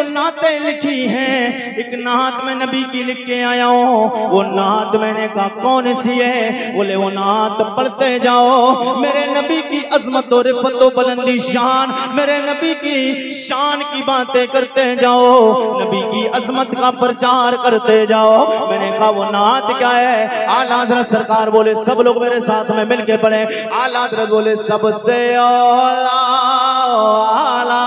नातें लिखी हैं, एक नात में नबी की लिख के आया हूँ। वो नात मैंने कहा कौन सी है? बोले वो नात पढ़ते जाओ, मेरे नबी की अजमत और रिफत और बुलंदी शान, मेरे नबी की शान की बातें करते जाओ, नबी की अजमत का प्रचार करते जाओ। मैंने कहा वो नात क्या है? आला हज़रत सरकार बोले सब लोग मेरे साथ में मिलके पढ़े। आला हज़रत बोले सबसे औला आला,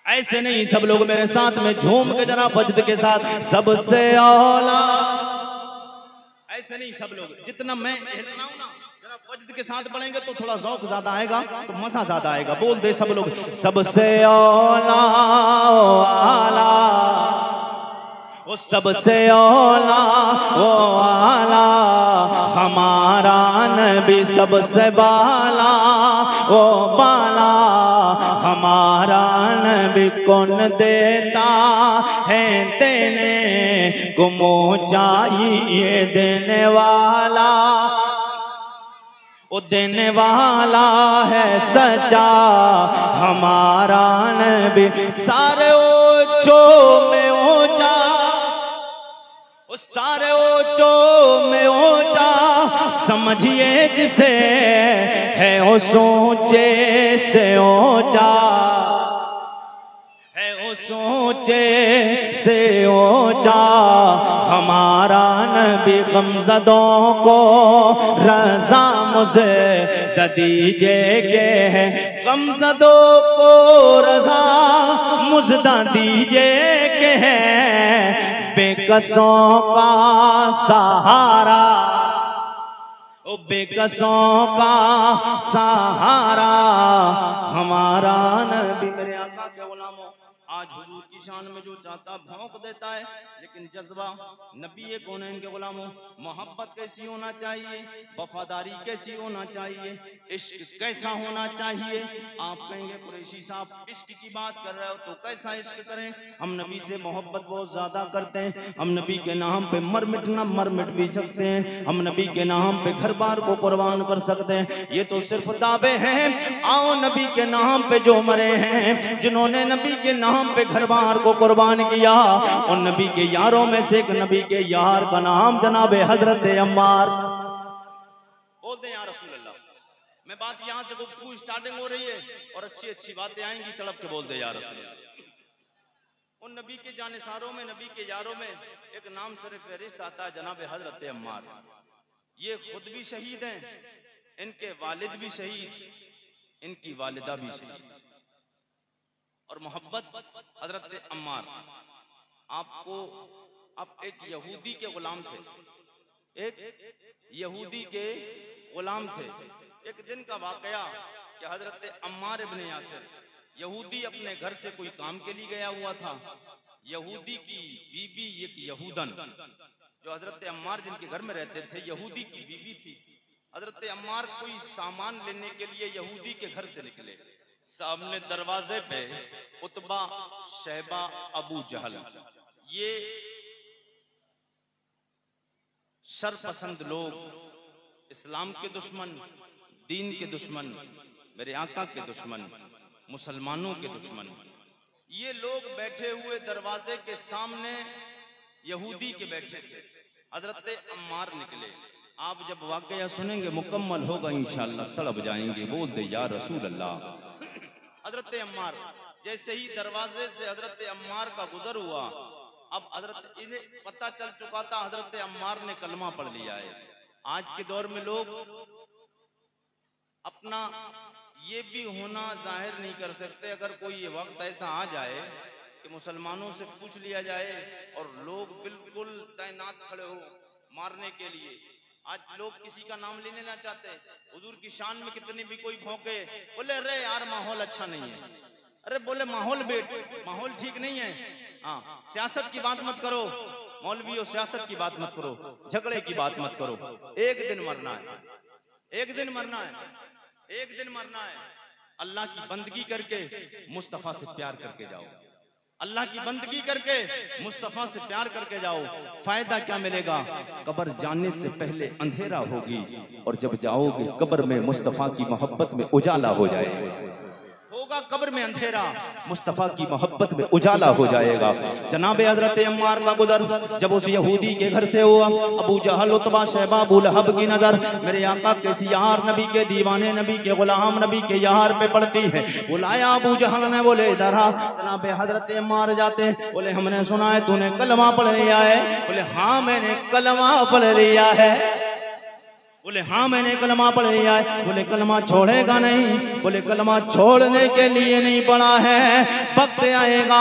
ऐसे नहीं, सब लोग मेरे साथ में झूम के जरा वजद के साथ सबसे औला, ऐसे नहीं, सब लोग जितना मैं हिल रहा हूं ना जरा वजद के साथ पढ़ेंगे तो थोड़ा ज़ौक़ ज्यादा आएगा, तो मजा ज्यादा आएगा। बोल दे सब लोग सबसे औला आला, वो सबसे औला वो आला, हमारा नबी सबसे बाला वो बाला, हमारा नबी कौन देता है देने को मुँह चाहिए देने वाला, वो देने वाला है सच्चा हमारा नबी, सारे ऊंचों में ऊंचा, सारे ऊंचों में ऊंचा समझिए जिसे है वो ऊंचे से ऊंचा, है वो ऊंचे से ऊंचा, हमारा नबी गमज़दों को रज़ा मुझे दीजिए के है, गमज़दों को रज़ा मुझदा दीजिए के है, बेकसों का सहारा, ओ बेकसों का सहारा हमारा नबी। मेरे आका के गुलामों, आज हुजूर की शान में जो चाहता भौंक देता है, लेकिन जज्बा नबी कौनैन के गुलामों, मोहब्बत कैसी होना चाहिए, वफादारी कैसी होना चाहिए, इश्क कैसा होना चाहिए। आप कहेंगे कुरैशी साहब इश्क की बात कर रहे हो तो कैसा इश्क करें? हम नबी से मोहब्बत बहुत ज्यादा करते हैं, हम नबी के नाम पे मर मिट भी सकते हैं, हम नबी के नाम पे घर बार को कुर्बान कर सकते हैं। ये तो सिर्फ दावे हैं। आओ नबी के नाम पे जो मरे हैं, जिन्होंने नबी के नाम पे घर बार को कुर्बान किया, और नबी के यारों में से एक नबी के यार का नाम जनाब हजरत अम्मार। बोलते हैं या रसूल अल्लाह। मैं बात यहाँ से गुफ्तगू स्टार्टिंग हो रही है और अच्छी अच्छी बातें आएंगी, तड़प के बोलते या रसूल अल्लाह। उन नबी के जानिसारों में, नबी के यारों में एक नाम सर फहरिस्त आता है जनाब हजरत अम्मार। ये खुद भी शहीद हैं, इनके वालिद भी शहीद, इनकी वालिदा भी शहीद। और मोहब्बत हजरत अम्मार, आपको अब एक यहूदी के गुलाम थे, एक यहूदी के गुलाम थे। एक दिन का वाकया कि हजरत अम्मार इब्ने यासिर, यहूदी अपने घर से कोई काम के लिए गया हुआ था। यहूदी की बीबी एक यहूदन, जो हजरत अम्मार जिनके घर में रहते थे, यहूदी की बीबी थी। हजरत अम्मार कोई सामान लेने के लिए यहूदी के घर से निकले। सामने दरवाजे पे उतबा, शहबा, अबू जहल, ये शरपसंद लोग, इस्लाम के दुश्मन, दीन के दुश्मन, मेरे आका के दुश्मन, मुसलमानों के दुश्मन, ये लोग बैठे हुए दरवाजे के सामने यहूदी के बैठे थे। हजरत अम्मार निकले। आप जब वाकया सुनेंगे मुकम्मल होगा इंशाअल्लाह, तड़प जाएंगे, बोल दे या रसूल अल्लाह। हजरत अम्मार जैसे ही दरवाजे से हजरत अम्मार का गुजर हुआ, अब हजरत इन्हें पता चल चुका था हजरत अम्मार ने कलमा पढ़ लिया है। आज के दौर में लोग अपना ये भी होना जाहिर नहीं कर सकते। अगर कोई ये वक्त ऐसा आ जाए कि मुसलमानों से पूछ लिया जाए और लोग बिल्कुल तैनात खड़े हो मारने के लिए, आज लोग किसी का नाम लेने ना चाहते। हुजूर की शान में कितनी भी कोई भौंके, बोले अरे यार माहौल अच्छा नहीं है, अरे बोले माहौल ठीक नहीं है। हाँ, सियासत की बात मत करो मौलवियों, सियासत की बात मत करो, झगड़े की बात मत करो। एक दिन मरना है, एक दिन मरना है, एक दिन मरना है। अल्लाह की बंदगी करके मुस्तफा से प्यार करके जाओ, अल्लाह की बंदगी करके मुस्तफा से प्यार करके जाओ। फायदा क्या मिलेगा? कब्र जाने से पहले अंधेरा होगी और जब जाओगे कब्र में मुस्तफा की मोहब्बत में उजाला हो जाएगा। हो होगा कब्र में अंधेरा, मुस्तफ़ा की मोहब्बत में उजाला हो जाएगा। जनाब हजरत अम्मार का गुजर जब उस यहूदी के घर से हुआ, अबू जहल, उतबा, शैबा, अबू लहब की नजर मेरे आका के यार, नबी के दीवाने, नबी के गुलाम, नबी के यार पे पड़ती है। बुलाया अबू जहल ने, बोले इधर आ। जनाब हजरत अम्मार जाते, बोले हमने सुना है तूने कलमा पढ़ लिया है। बोले हाँ मैंने कलमा पढ़ लिया है। बोले हाँ मैंने कलमा पढ़ लिया है। बोले कलमा छोड़ेगा नहीं। बोले कलमा छोड़ने के लिए नहीं पड़ा है, वक्त आएगा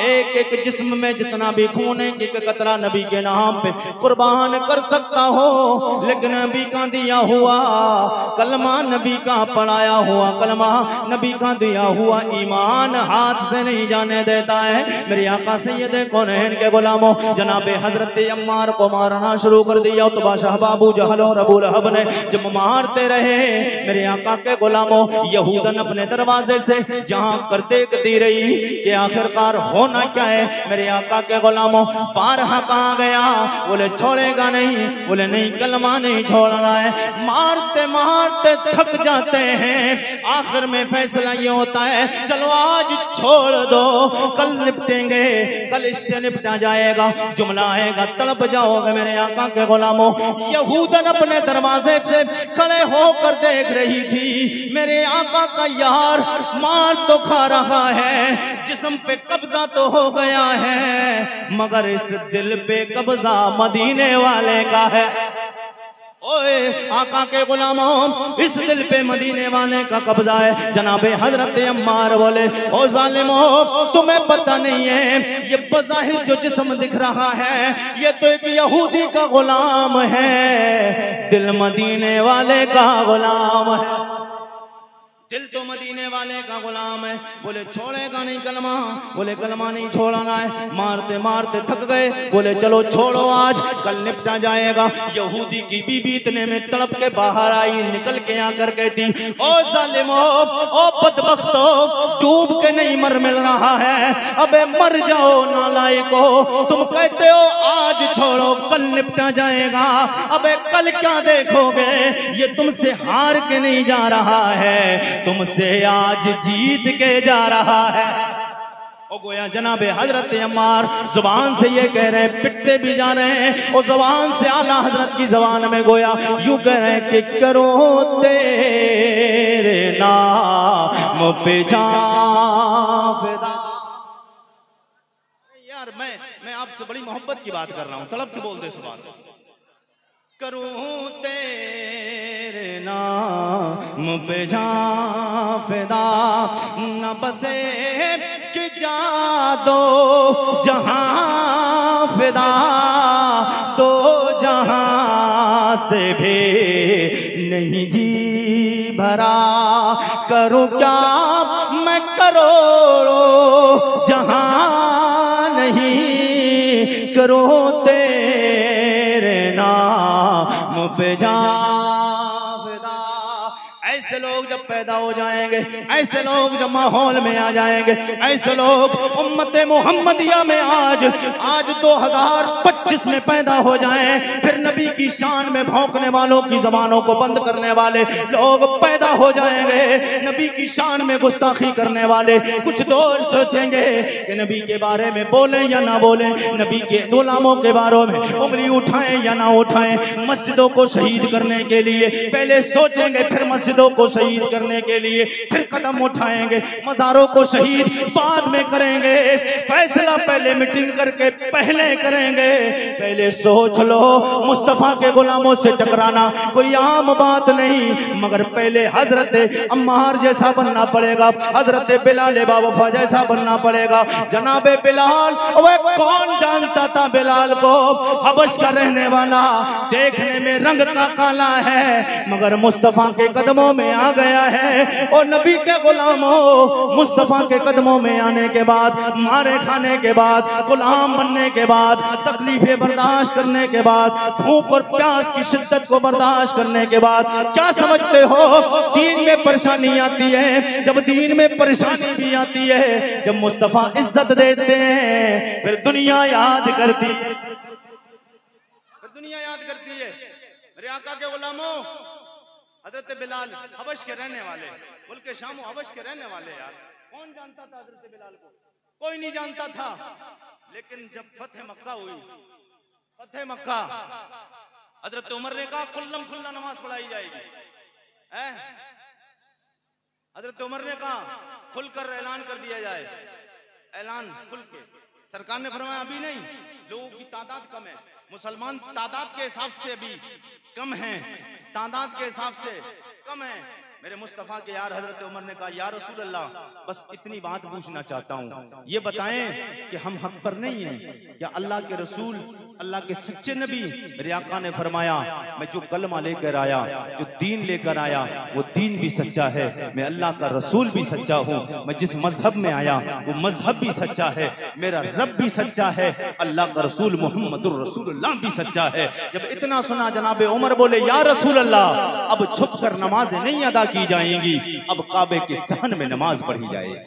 एक एक जिस्म में जितना भी खून है एक कतरा नबी के नाम पे कुर्बान कर सकता हो, लेकिन नबी का दिया हुआ कलमा, नबी का पढ़ाया हुआ कलमा, नबी का दिया हुआ ईमान हाथ से नहीं जाने देता है। मेरे आका सैयद कौनैन के गुलामों, जनाब हजरत अम्मार को मारना शुरू कर दिया। उतबा, शहबा, अबू जहल और अबू लहब ने जब मारते रहे मेरे आका के गुलामों, यहूदन अपने दरवाजे से जहां कर देखती रही कि आखिरकार होना क्या है। मेरे आका के गुलामों बारहा कहा गया, बोले छोड़ेगा नहीं। बोले नहीं कलमा नहीं छोड़ना है। मारते मारते थक जाते हैं, आखिर में फैसला ये होता है चलो आज छोड़ दो, कल निपटेंगे, कल इससे निपटा जाएगा। जुमला आएगा तड़प जाओगे। मेरे आका के गुलामों, यहूदन अपने दरवाजे से खड़े होकर देख रही थी, मेरे आका का यार मार तो खा रहा है, जिस्म पे कब्जा तो हो गया है, मगर इस दिल पे कब्जा मदीने वाले का है। ओए आका के गुलामों, इस दिल पे मदीने वाले का कब्जा है। जनाबे हजरत अम्मार बोले ओ जालिमो, तुम्हें पता नहीं है ये बज़ाहिर जो जिस्म दिख रहा है ये तो एक यहूदी का गुलाम है, दिल मदीने वाले का गुलाम है। दिल तो मदीने वाले का गुलाम है। बोले छोड़ेगा नहीं कलमा। बोले कलमा नहीं छोड़ना है। मारते मारते थक गए। बोले चलो छोड़ो आज, कल निपटा जाएगा। यहूदी की बीबी इतने में तड़प के बाहर आई, निकल के आकर कहती ओ जालिमो, ओ बदबख्तो, डूब के नहीं मर मिल रहा है, अबे मर जाओ नालायको। तुम कहते हो आज छोड़ो कल निपटा जाएगा, अबे कल क्या देखोगे, ये तुमसे हार के नहीं जा रहा है, तुमसे आज जीत के जा रहा है। ओ गोया जनाबे हजरत अम्मार जुबान से ये कह रहे हैं, पिटते भी जा रहे हैं, और जुबान से आला हजरत की जुबान में गोया यूं कह रहे हैं कि करो तेरे नाम पे जान फिदा। यार मैं आपसे बड़ी मोहब्बत की बात कर रहा हूं, तड़प के बोल दे सुभान। करूं तेरे नाम पे जान फिदा, न बसे कि जा दो जहां फिदा, दो जहां से भी नहीं जी भरा। करूं क्या मैं करोड़ों जहां नहीं, करो तेरे नाम पे जान फिदा। ऐसे लोग जब पैदा हो जाएंगे, ऐसे लोग जब माहौल में आ जाएंगे, ऐसे लोग उम्मते मोहम्मदिया में आज 2025 में पैदा हो जाएं, फिर नबी की शान में भौंकने वालों की जबानों को बंद करने वाले लोग पैदा हो जाएंगे। नबी की शान में गुस्ताखी करने वाले कुछ दौर सोचेंगे कि नबी के बारे में बोले या ना बोले, नबी के गुलामों के बारे में उंगली उठाएं या ना उठाएं। मस्जिदों को शहीद करने के लिए पहले सोचेंगे, फिर मस्जिदों को शहीद करने के लिए फिर कदम उठाएंगे। मज़ारों को शहीद बाद में करेंगे, फैसला पहले मीटिंग करके पहले करेंगे। पहले सोच लो, मुस्तफ़ा के गुलामों से टकराना कोई आम बात नहीं, मगर पहले हजरत अम्मार जैसा बनना पड़ेगा, हजरत बिलाल बावफा जैसा बनना पड़ेगा। जनाबे बिलाल, वह कौन जानता था बिलाल को, हबश का रहने वाला, देखने में रंग का काला है, मगर मुस्तफ़ा के कदमों में आ गया है। और नबी के गुलामों, मुस्तफ़ा के कदमों में आने के बाद, मारे खाने के बाद, गुलाम बनने के बाद, तकलीफें बर्दाश्त करने के बाद, भूख और प्यास की शिद्दत को बर्दाश्त करने के बाद, क्या समझते हो दीन में परेशानी आती है। जब दीन में परेशानी भी आती है, जब मुस्तफ़ा इज्जत देते हैं, फिर दुनिया याद करती है, दुनिया याद करती है। मेरे आका के गुलामों, हजरत बिलाल हबश के रहने वाले, मुल्क शाम व हबश के रहने वाले यार। कौन जानता था हजरत बिलाल को? कोई नहीं जानता था। लेकिन जब फतेह मक्का हुई, फतेह मक्का, हजरत उमर ने कहा खुल्लम खुल्ला नमाज पढ़ाई जाएगी। हजरत उमर ने कहा खुलकर ऐलान कर दिया जाए, ऐलान खुल के। सरकार ने फरमाया अभी नहीं, लोगों की तादाद कम है, मुसलमान तादाद के हिसाब से अभी कम हैं, तादाद के हिसाब से कम है। मेरे मुस्तफ़ा के यार हजरत उमर ने कहा या रसूल अल्लाह, बस इतनी बात पूछना चाहता हूँ, ये बताएं कि हम हक पर नहीं हैं क्या? अल्लाह के रसूल, अल्लाह के सच्चे नबी, मेरे आका ने फरमाया मैं जो कलमा लेकर आया, जो दीन लेकर आया, वो दीन भी सच्चा है, मैं अल्लाह का रसूल भी सच्चा हूँ, मैं जिस मजहब में आया वो मजहब भी सच्चा है, मेरा रब भी सच्चा है, अल्लाह का रसूल मुहम्मदुर रसूलुल्लाह भी सच्चा है। जब इतना सुना जनाबे उमर बोले या रसूल अल्लाह, अब छुप कर नमाजें नहीं अदा की जाएंगी, अब काबे के सहन में नमाज पढ़ी जाएगी।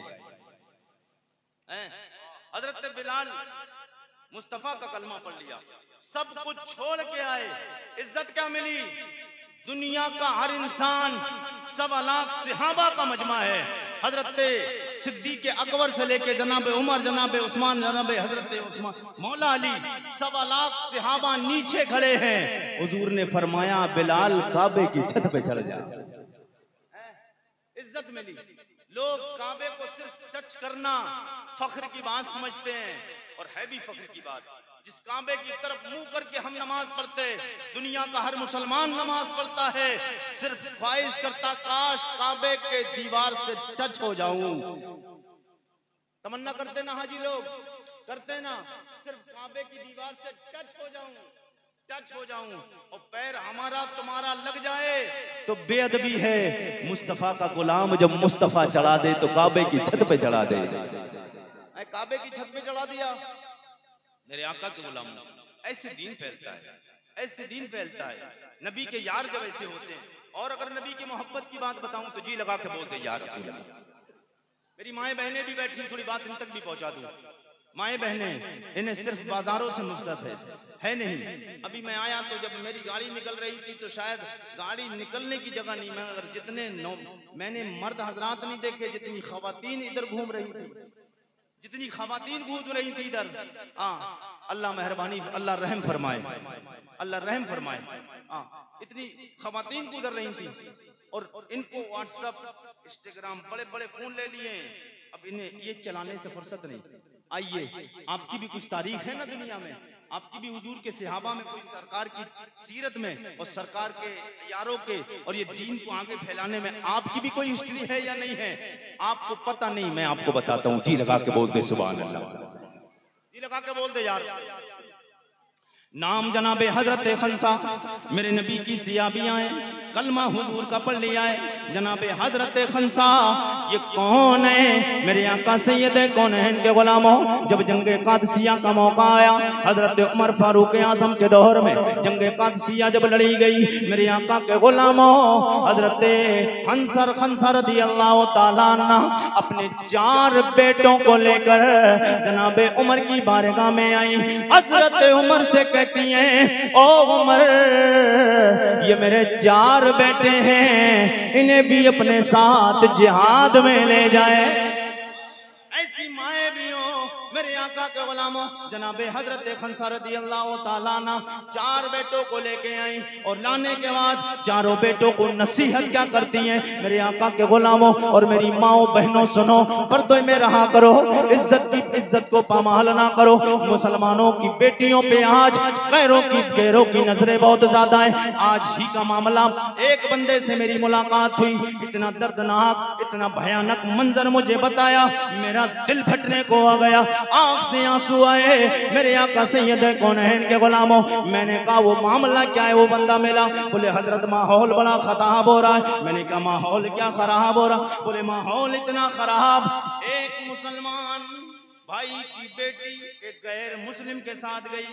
हजरत बिलाल मुस्तफा का कलमा पढ़ लिया, सब कुछ छोड़ के आए। इज्जत क्या मिली? दुनिया का हर इंसान, 1.25 लाख सहाबा का मजमा है। हजरत सिद्दीक अकबर से लेके जनाबे उमर, जनाबे उस्मान, जनाबे हजरत उस्मान, मौला अली, 1.25 लाख सहाबा नीचे खड़े हैं। हुजूर ने फरमाया बिलाल काबे की छत पे चढ़ जा। इज्जत मिली। लोग काबे को सिर्फ टच करना फख्र की बात समझते हैं, और है भी फख्र की बात। जिस काबे की तरफ मुंह करके हम नमाज पढ़ते, दुनिया का हर मुसलमान नमाज पढ़ता है, सिर्फ ख्वाहिश करता काश काबे के दीवार से टच हो जाऊं। तमन्ना करते ना हाजी लोग, करते ना, सिर्फ काबे की दीवार से टच हो जाऊं, टच हो जाऊं, और पैर हमारा तुम्हारा लग जाए तो बेअदबी है। मुस्तफा का गुलाम जब मुस्तफा चढ़ा दे तो काबे की छत पे चढ़ा दे। काबे की छत पे चढ़ा दिया। मेरे आका के गुलाम, ऐसे दीन फैलता है, ऐसे दीन फैलता है। नबी के यार जब ऐसे होते हैं, और अगर नबी की मोहब्बत की बात बताऊं तो जी लगा के बोलते यार रसूल अल्लाह। मेरी माएं बहनें भी बैठी, थोड़ी बात इन तक भी पहुंचा दूं। माएं बहनें, इन्हें सिर्फ बाजारों से नुसरत है नहीं। अभी मैं आया तो जब मेरी गाड़ी निकल रही थी तो शायद गाड़ी निकलने की जगह नहीं, मगर जितने मैंने मर्द हजरात नहीं देखे जितनी खवातीन इधर घूम रही थी, जितनी खवातीन घूम रही थी इधर। अल्लाह मेहरबानी, अल्लाह रहम फरमाए, अल्लाह रहम फरमाए। इतनी खवातीन गुजर रही थी, और इनको व्हाट्सएप, इंस्टाग्राम, बड़े बड़े फोन ले लिए। अब इन्हें ये चलाने से फुर्सत नहीं। आइए, आपकी भी कुछ तारीख है ना दुनिया में, आपकी भी हुजूर के सहाबा में कोई सरकार की सीरत में और सरकार के यारों के और ये दीन को आगे फैलाने में आपकी भी कोई हिस्ट्री है या नहीं है? आपको पता नहीं, मैं आपको बताता हूँ। जी लगा के बोल दे सुभान अल्लाह, जी लगा के बोल दे यार। नाम जनाबे हजरत खंसा, मेरे नबी की सियाबियाँ हैं, कलमा हुजूर का पढ़ लिया है। जनाबे हजरत खंसा ये कौन है? मेरे आका सैयद कौन है इनके गुलामों। जब जंगे कादसिया का मौका आया, हजरत उमर फारूक आजम के दौर में जंगे कादसिया जब लड़ी गई, मेरे आका के गुलामों हजरत हंसर खंसा रदियल्लाहु ताला अन्हु अपने 4 बेटों को लेकर जनाबे उमर की बारगाह में आई। हजरत उमर से कहती हैं ओ उमर, ये मेरे 4 बेटे हैं, इन्हें भी अपने साथ जिहाद में ले जाए। ऐसी माएं भी हो मेरे आका के गुलामों। जनाबे हजरत खंसा रदियल्लाहु ताला अन्हु 4 बेटों को लेके आई, और लाने के बाद चारों बेटों को नसीहत क्या करती हैं मेरे आका के गुलामों और मेरी माओ बहनों, सुनो, पर्दे में रहा करो, इज्जत को पामाल ना करो। मुसलमानों की बेटियों पे आज गैरों की नजरें बहुत ज्यादा है। आज ही का मामला, एक बंदे से मेरी मुलाकात हुई, इतना दर्दनाक, इतना भयानक मंजर मुझे बताया, मेरा दिल फटने को आ गया, आंख से आंसू आए। मेरे आका सैयद कौनैन के गुलामों, मैंने कहा वो मामला क्या है? वो बंदा मिला, बोले हजरत माहौल बड़ा खराब हो रहा है। मैंने कहा माहौल क्या खराब हो रहा? बोले माहौल इतना खराब, एक मुसलमान भाई की बेटी एक गैर मुस्लिम के साथ गई,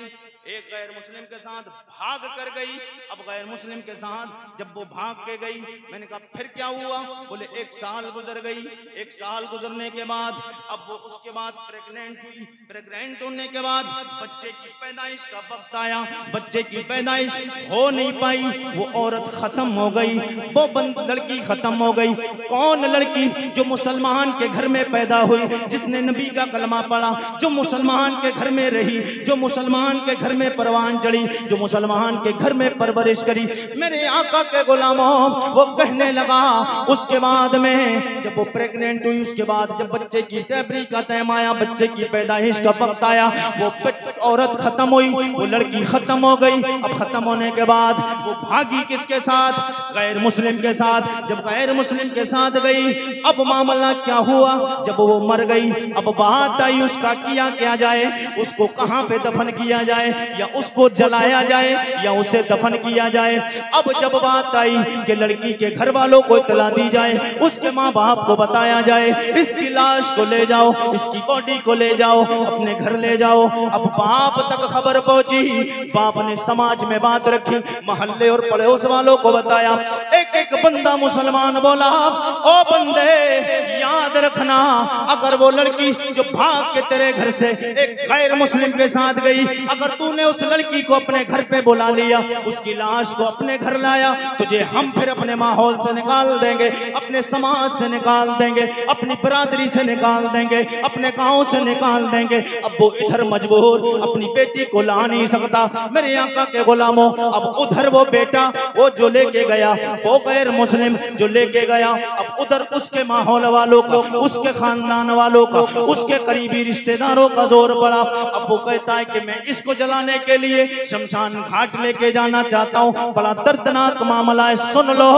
एक गैर मुस्लिम के साथ भाग कर गई। अब गैर मुस्लिम के साथ जब वो भाग के गई, मैंने कहा फिर क्या हुआ? बोले 1 साल गुजर गई। 1 साल गुजरने के बाद अब वो उसके बाद प्रेग्नेंट हुई। प्रेग्नेंट होने के बाद बच्चे की पैदाइश का वक्त आया, बच्चे की पैदाइश हो नहीं पाई, वो औरत खत्म हो गई, वो लड़की खत्म हो गई। कौन लड़की? जो मुसलमान के घर में पैदा हुई, जिसने नबी का कलमा पढ़ा, जो मुसलमान के घर में रही, जो मुसलमान के घर में परवान चढ़ी, जो मुसलमान के घर में परवरिश करी। मेरे आका के गुलामों, वो कहने लगा उसके बाद में जब वो प्रेग्नेंट हुई, उसके बाद जब बच्चे की डिलीवरी का टाइम आया, बच्चे की पैदाइश का वक्त आया, वो औरत खत्म हुई, वो लड़की खत्म हो गई। अब खत्म होने के बाद वो भागी किसके साथ? गैर मुस्लिम के साथ। जब गैर मुस्लिम के साथ गई, अब मामला क्या हुआ? जब वो मर गई, अब बात आई उसका किया क्या जाए, उसको कहां पे दफन किया जाए, या उसको जलाया जाए या उसे दफन किया जाए। अब जब बात आई कि लड़की के घर वालों को इत्तला दी जाए, उसके माँ बाप को बताया जाए, इसकी लाश को ले जाओ, इसकी बॉडी को ले जाओ, अपने घर ले जाओ। अब बाप तक खबर पहुंची, बाप ने समाज में बात रखी, मोहल्ले और पड़ोस वालों को बताया। एक एक बंदा मुसलमान बोला, ओ बंदे याद रखना, अगर वो लड़की जो भाग के तेरे घर से एक गैर मुस्लिम के साथ गई, अगर तूने उस लड़की को अपने घर पे बुला लिया, उसकी लाश को अपने घर लाया, तुझे हम फिर अपने माहौल से निकाल देंगे, अपने समाज से निकाल देंगे, अपनी बरादरी से निकाल देंगे, अपने गांव से निकाल देंगे। अब वो इधर मजबूर अपनी बेटी को ला नहीं सकता। मेरे आका के गुलामों, अब उधर वो बेटा वो जो लेके गया, वो गैर मुस्लिम जो लेके गया, अब उधर उसके माहौल वालों का, उसके खानदान वालों का, उसके करीबी रिश्तेदारों का जोर पड़ा। अब वो कहता है कि मैं इसको जलाने के लिए शमशान घाट लेके जाना चाहता हूँ। बड़ा दर्दनाक मामला है, सुन लो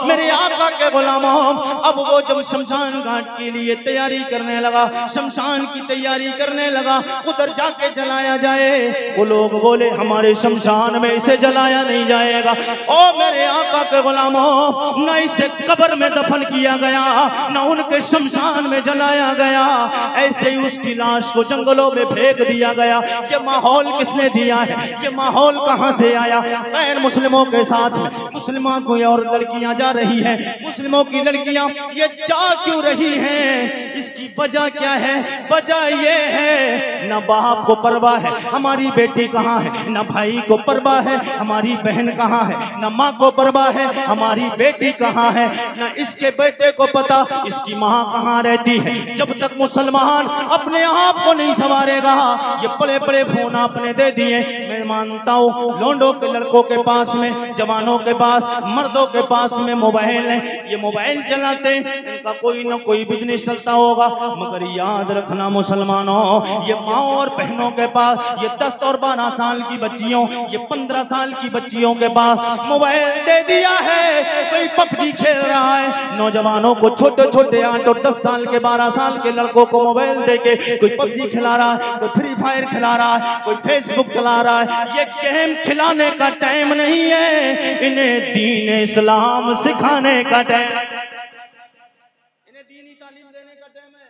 मेरे आका के गुलामों। अब वो जब शमशान घाट के लिए तैयारी करने लगा, शमशान की तैयारी करने लगा, उधर जाके जलाया जाए, वो लोग बोले हमारे शमशान में इसे जलाया नहीं जाएगा। ओ मेरे आका के गुलामों, न इसे कब्र में दफन किया गया, न उनके शमशान में जलाया गया, ऐसे ही उसकी लाश को जंगलों में फेंक दिया गया। ये माहौल किसने दिया है? ये माहौल कहां से आया? गैर मुस्लिमों के साथ में मुस्लिमों को और लड़कियां जा रही हैं, मुस्लिमों की लड़कियां ये जा क्यों रही हैं? इसकी वजह क्या है? वजह ये है, न बाप को परवाह है हमारी बेटी कहाँ है, न भाई को परवाह है हमारी बहन कहाँ है, न माँ को परवाह है हमारी बेटी कहाँ है, न इसके बेटे को पता इसकी माँ कहाँ रहती है। जब तक मुसलमान अपने आप को नहीं संवारेगा, ये बड़े बड़े फोन आपने दे दिए, मैं मानता हूँ लोंडों के लड़कों के पास में, जवानों के पास, मर्दों के पास में मोबाइल है, ये मोबाइल चलाते इनका कोई ना कोई बिजनेस चलता होगा। मगर याद रखना मुसलमानों, ये माओ और बहनों के पास, ये 10 और 12 साल की बच्चियों, ये 15 साल की बच्चियों के पास मोबाइल दे दिया है। कोई पबजी खेल रहा है, नौजवानों को छोटे छोटे 8 और 10 साल के 12 साल के लड़कों को मोबाइल देके कोई पबजी खिला रहा है, कोई फ्री फायर खिला रहा है, कोई फेसबुक चला रहा है। ये गेम खिलाने का टाइम नहीं है, इन्हें दीन इस्लाम सिखाने का टाइम, इन्हें दीनी तालीम देने का टाइम है,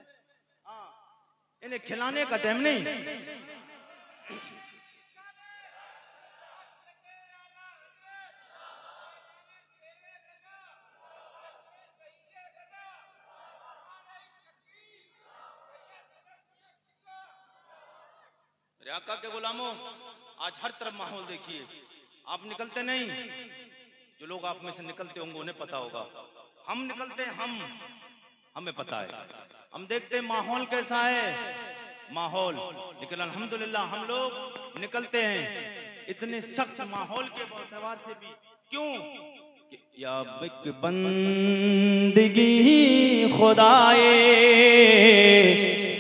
इन्हें खिलाने का टाइम नहीं। आका के गुलामों, आज हर तरफ माहौल देखिए, आप निकलते नहीं, जो लोग आप में से निकलते होंगे उन्हें पता होगा, हम निकलते हैं, हमें पता है, हम देखते हैं माहौल कैसा है, माहौल। लेकिन अल्हम्दुलिल्लाह हम लोग निकलते हैं इतने सख्त माहौल के एतबार से भी। क्यों? या बिक बंदगी खुदाए,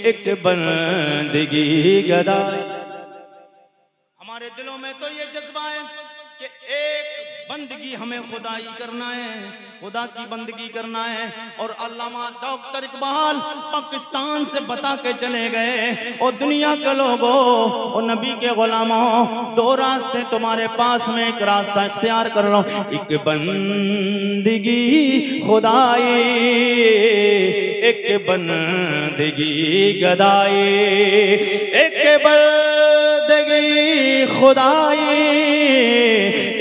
एक बंदगी गदाए। हमारे दिलों में तो ये जज्बा है कि एक बंदगी हमें खुदाई करना है, खुदा की बंदगी करना है। और अल्लामा डॉक्टर इकबाल पाकिस्तान से बता के चले गए, और दुनिया के लोगों और नबी के गुलामों, दो रास्ते तुम्हारे पास में, एक रास्ता इख्तियार कर लो, एक बंदगी खुदाई, एक बंदगी गदाई, एक बंदगी खुदाई,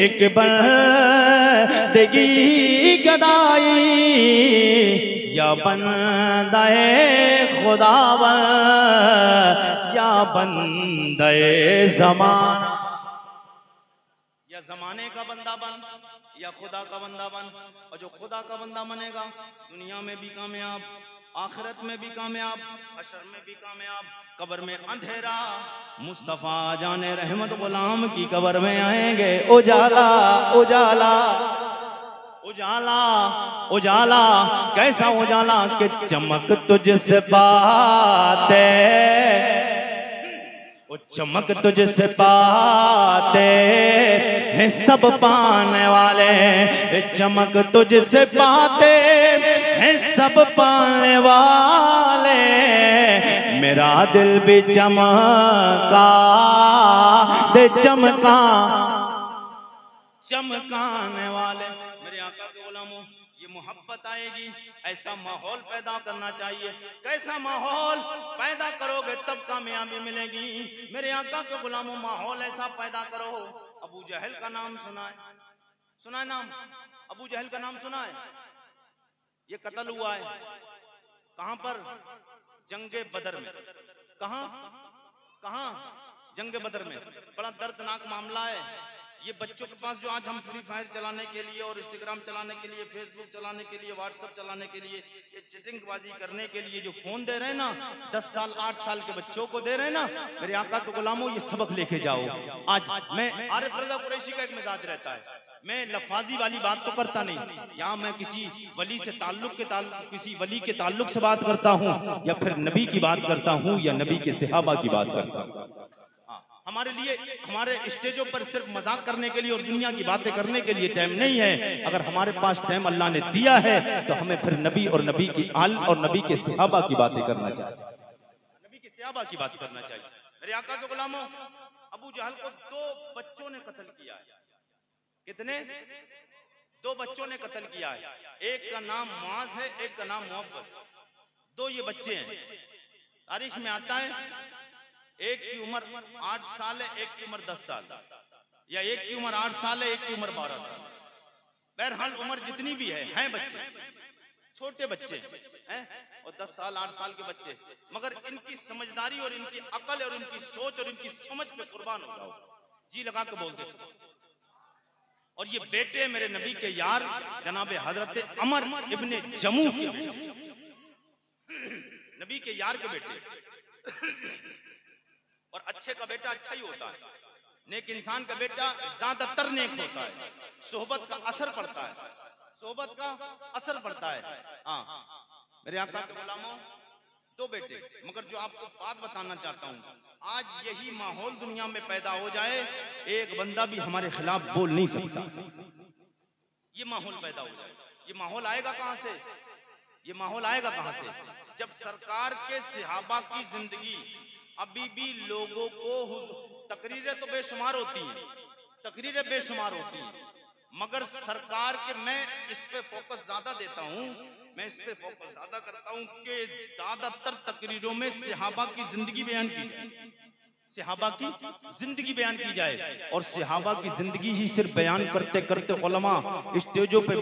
एक बंदगी गदाई, या बंदाए खुदावन या बंदाए ज़माना। या ज़माने का बंदा बन या खुदा का बंदा बन। और जो खुदा का बंदा बनेगा दुनिया में भी कामयाब, आखिरत में भी कामयाब, हशर में भी कामयाब। कब्र में अंधेरा, मुस्तफ़ा जाने रहमत गुलाम की कब्र में आएंगे उजाला उजाला उजाला उजाला। कैसा उजाला कि चमक तुझसे पाते, वो चमक तुझसे पाते हैं सब पाने वाले, चमक तुझसे पाते हैं सब पाने वाले। मेरा दिल भी चमका दे चमका चमकाने वाले। मेरे आका के गुलामों, ये मोहब्बत आएगी, ऐसा माहौल पैदा करना चाहिए। कैसा माहौल पैदा करोगे तब कामयाबी मिलेगी। मेरे आका के गुलामों, माहौल ऐसा पैदा करो। अबू जहल का नाम सुना है? सुना है नाम? अबू जहल का नाम सुना है? ये कत्ल हुआ है कहां पर? जंगे बदर में। कहां कहां? जंगे बदर में। बड़ा दर्दनाक मामला है। ये बच्चों के पास जो आज हम फ्री फायर चलाने के लिए और इंस्टाग्राम चलाने के लिए, फेसबुक चलाने के लिए, व्हाट्सएप चलाने के लिए, ये चैटिंगबाजी करने के लिए जो फोन दे रहे हैं ना, 10 साल 8 साल के बच्चों को दे रहे हैं ना, मेरे आका के गुलामों, ये सबक लेके जाओ। आज मैं आरिफ रजा कुरैशी का एक मिजाज रहता है, मैं लफाजी वाली बात तो करता नहीं। यहाँ मैं किसी वली से किसी वली के ताल्लुक से बात करता हूँ, या फिर नबी की बात करता हूँ, या नबी के सहाबा की बात करता हूँ। हमारे लिए, हमारे स्टेजों पर सिर्फ मजाक करने के लिए और दुनिया की बातें करने के लिए टाइम नहीं है। अगर हमारे पास टाइम अल्लाह ने दिया है तो हमें फिर नबी और नबी की आल और नबी के सहाबा की बातें करना चाहिए, नबी के सहाबा की बात करना चाहिए। मेरे आका के गुलामों, अबू जहल को 2 बच्चों ने कत्ल किया है। कितने? 2 बच्चों ने कत्ल किया है। एक का नाम मुआज है, एक का नाम मोहब्बत। 2 ये बच्चे हैं। तारीख में आता है एक की उम्र 8 साल है, एक की उम्र 10 साल, या एक की उम्र 8 साल है, एक की उम्र 12 साल। बहरहाल उम्र जितनी भी है, हैं बच्चे, छोटे बच्चे हैं, और 10 साल 8 साल के बच्चे, मगर इनकी समझदारी और इनकी अकल और इनकी सोच और इनकी समझ पे कुर्बान हो जाओ। जी लगा के बोलते। और ये बेटे मेरे नबी के यार जनाबे हजरत अमर इब्ने जमू के नबी के यार के बेटे। और अच्छे का बेटा अच्छा ही होता है, नेक इंसान का बेटा ज्यादातर नेक होता है। सोहबत का असर पड़ता है, सोहबत का असर पड़ता है। हाँ मेरे आका के गुलामों, 2 बेटे, मगर जो आपको बात बताना चाहता हूँ, आज यही माहौल दुनिया में पैदा हो जाए, एक बंदा भी हमारे खिलाफ बोल नहीं सकता। ये माहौल पैदा हो जाए, ये माहौल आएगा कहाँ से? ये माहौल आएगा कहाँ से? जब सरकार के सहाबा की जिंदगी, अभी भी लोगों को, तकरीरें तो बेशुमार होती हैं, तकरीरें बेशुमार होती हैं, मगर सरकार के, मैं इस पे फोकस ज्यादा देता हूँ, मैं इस पे फोकस ज्यादा करता हूँ कि ज्यादातर तकरीरों में सहाबा की जिंदगी बयान की जाए, सहाबा की जिंदगी बयान की जाए। और सहाबा की जिंदगी ही सिर्फ बयान करते करते उलमा स्टेजों पे